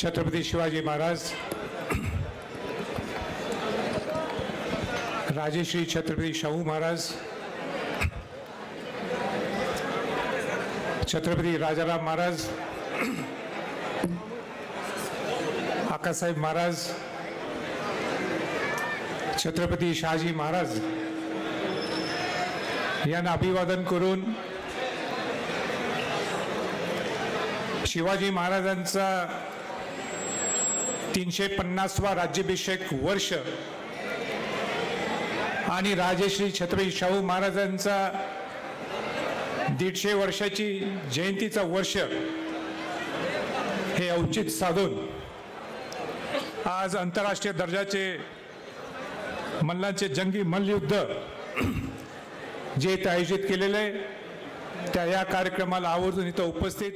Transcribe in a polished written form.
छत्रपती शिवाजी महाराज, राजेश्री छत्रपती शाहू महाराज, छत्रपती राजाराम महाराज, आकासाहेब महाराज, छत्रपती शहाजी महाराज यांना अभिवादन करून शिवाजी महाराजांचा 350वा राज्याभिषेक वर्ष आणि राजेश्री छत्रपती शाहू महाराजांचा 150 वर्षाची जयंतीचा वर्ष हे औचित्य साधून आज आंतरराष्ट्रीय दर्जाचे मल्लांचे जंगी मल्लयुद्ध जे इथे आयोजित केलेले त्या या कार्यक्रमाला आवर्जून इथं उपस्थित